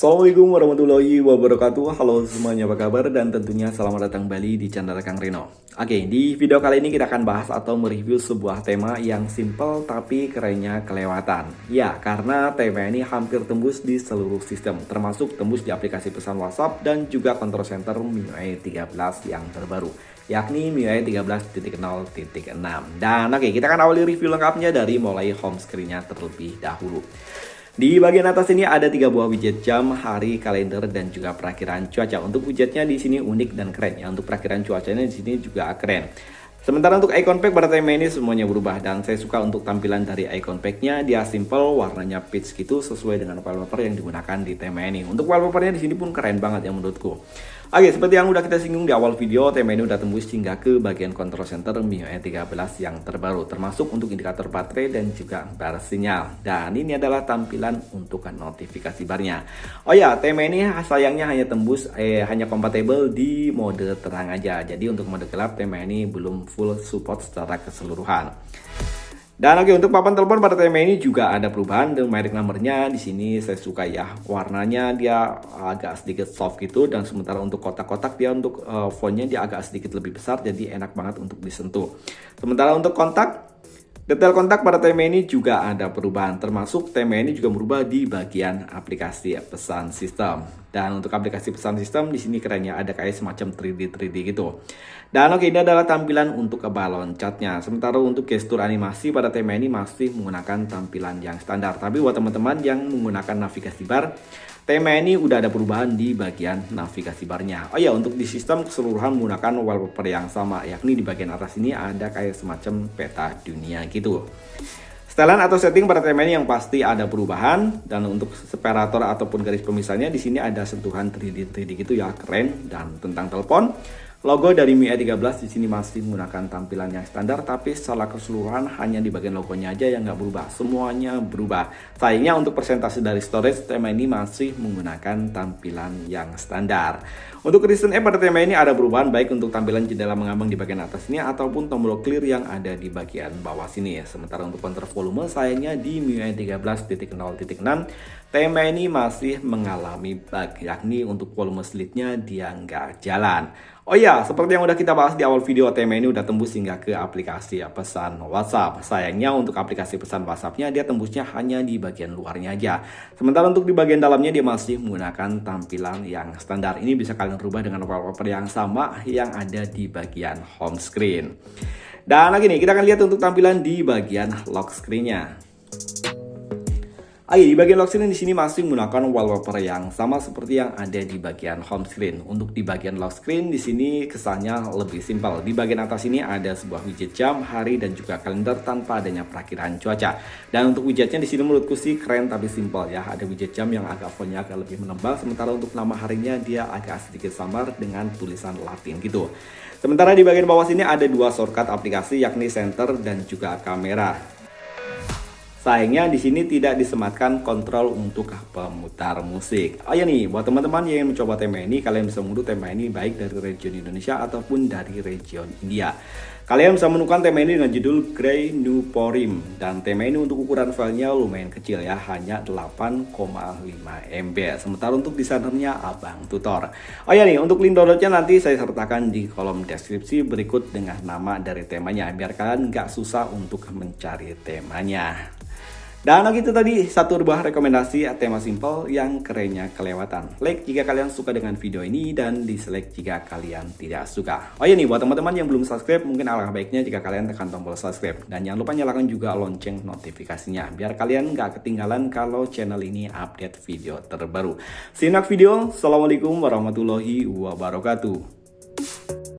Assalamualaikum warahmatullahi wabarakatuh. Halo semuanya, apa kabar? Dan tentunya selamat datang kembali di channel Kang Reno. Oke, di video kali ini kita akan bahas atau mereview sebuah tema yang simple tapi kerennya kelewatan. Ya, karena tema ini hampir tembus di seluruh sistem, termasuk tembus di aplikasi pesan WhatsApp dan juga control center MIUI 13 yang terbaru, yakni MIUI 13.0.6. Dan oke, kita akan awali review lengkapnya dari mulai home screen-nya terlebih dahulu. Di bagian atas ini ada 3 buah widget jam, hari, kalender, dan juga perakiraan cuaca. Untuk widgetnya di sini unik dan keren ya. Untuk perakiraan cuacanya di sini juga keren. Sementara untuk icon pack pada tema ini semuanya berubah, dan saya suka untuk tampilan dari icon packnya. Dia simple, warnanya peach gitu, sesuai dengan wallpaper yang digunakan di tema ini. Untuk wallpapernya di sini pun keren banget ya menurutku. Oke, seperti yang udah kita singgung di awal video, tema ini udah tembus hingga ke bagian control center MIUI 13 yang terbaru, termasuk untuk indikator baterai dan juga bar sinyal. Dan ini adalah tampilan untuk notifikasi barnya. Oh ya, tema ini sayangnya hanya tembus hanya kompatibel di mode terang aja. Jadi untuk mode gelap tema ini belum full support secara keseluruhan. Dan oke, untuk papan telepon pada tema ini juga ada perubahan, dan merek nomornya di sini saya suka ya. Warnanya dia agak sedikit soft gitu, dan sementara untuk kotak-kotak dia untuk fontnya dia agak sedikit lebih besar, jadi enak banget untuk disentuh. Sementara untuk kontak, detail kontak pada tema ini juga ada perubahan, termasuk tema ini juga berubah di bagian aplikasi pesan sistem. Dan untuk aplikasi pesan sistem di sini kerennya ada kayak semacam 3D gitu. Dan oke, ini adalah tampilan untuk balon catnya. Sementara untuk gestur animasi pada tema ini masih menggunakan tampilan yang standar. Tapi buat teman-teman yang menggunakan navigasi bar, tema ini udah ada perubahan di bagian navigasi barnya. Oh ya, untuk di sistem keseluruhan menggunakan wallpaper yang sama, yakni di bagian atas ini ada kayak semacam peta dunia gitu. Setelan atau setting pada tema ini yang pasti ada perubahan, dan untuk separator ataupun garis pemisahnya di sini ada sentuhan 3D gitu ya, keren. Dan tentang telepon, logo dari MIUI 13 di sini masih menggunakan tampilan yang standar, tapi secara keseluruhan hanya di bagian logonya aja yang nggak berubah, semuanya berubah. Sayangnya untuk persentase dari storage, tema ini masih menggunakan tampilan yang standar. Untuk recent app pada tema ini ada perubahan, baik untuk tampilan jendela mengambang di bagian atas ini ataupun tombol clear yang ada di bagian bawah sini. Sementara untuk kontrol volume, sayangnya di MIUI 13.0.6 tema ini masih mengalami bug, yakni untuk volume slitnya dia nggak jalan. Oh ya, seperti yang udah kita bahas di awal video, tema ini udah tembus hingga ke aplikasi pesan WhatsApp. Sayangnya untuk aplikasi pesan WhatsAppnya dia tembusnya hanya di bagian luarnya aja. Sementara untuk di bagian dalamnya dia masih menggunakan tampilan yang standar. Ini bisa kalian rubah dengan wallpaper yang sama yang ada di bagian home screen. Dan lagi nih, kita akan lihat untuk tampilan di bagian lock screen-nya. Di bagian lock screen di sini masih menggunakan wallpaper yang sama seperti yang ada di bagian home screen. Untuk di bagian lock screen di sini kesannya lebih simpel. Di bagian atas ini ada sebuah widget jam, hari, dan juga kalender tanpa adanya perakiraan cuaca. Dan untuk widgetnya di sini menurutku sih keren tapi simpel ya. Ada widget jam yang agak fontnya agak lebih menebal, sementara untuk nama harinya dia agak sedikit samar dengan tulisan Latin gitu. Sementara di bagian bawah sini ada 2 shortcut aplikasi, yakni center dan juga kamera. Sayangnya di sini tidak disematkan kontrol untuk pemutar musik. Oh ya nih, buat teman-teman yang mencoba tema ini, kalian bisa mengunduh tema ini baik dari region Indonesia ataupun dari region India. Kalian bisa menemukan tema ini dengan judul Grey New Porim, dan tema ini untuk ukuran filenya lumayan kecil ya, hanya 8,5 MB. Sementara untuk desainernya Abang Tutor. Oh ya nih, untuk link downloadnya nanti saya sertakan di kolom deskripsi berikut dengan nama dari temanya, biar kalian nggak susah untuk mencari temanya. Dan gitu tadi satu buah rekomendasi tema simple yang kerennya kelewatan. Like jika kalian suka dengan video ini, dan dislike jika kalian tidak suka. Oh ya nih, buat teman-teman yang belum subscribe, mungkin alangkah baiknya jika kalian tekan tombol subscribe. Dan jangan lupa nyalakan juga lonceng notifikasinya, biar kalian nggak ketinggalan kalau channel ini update video terbaru. See you next video. Assalamualaikum warahmatullahi wabarakatuh.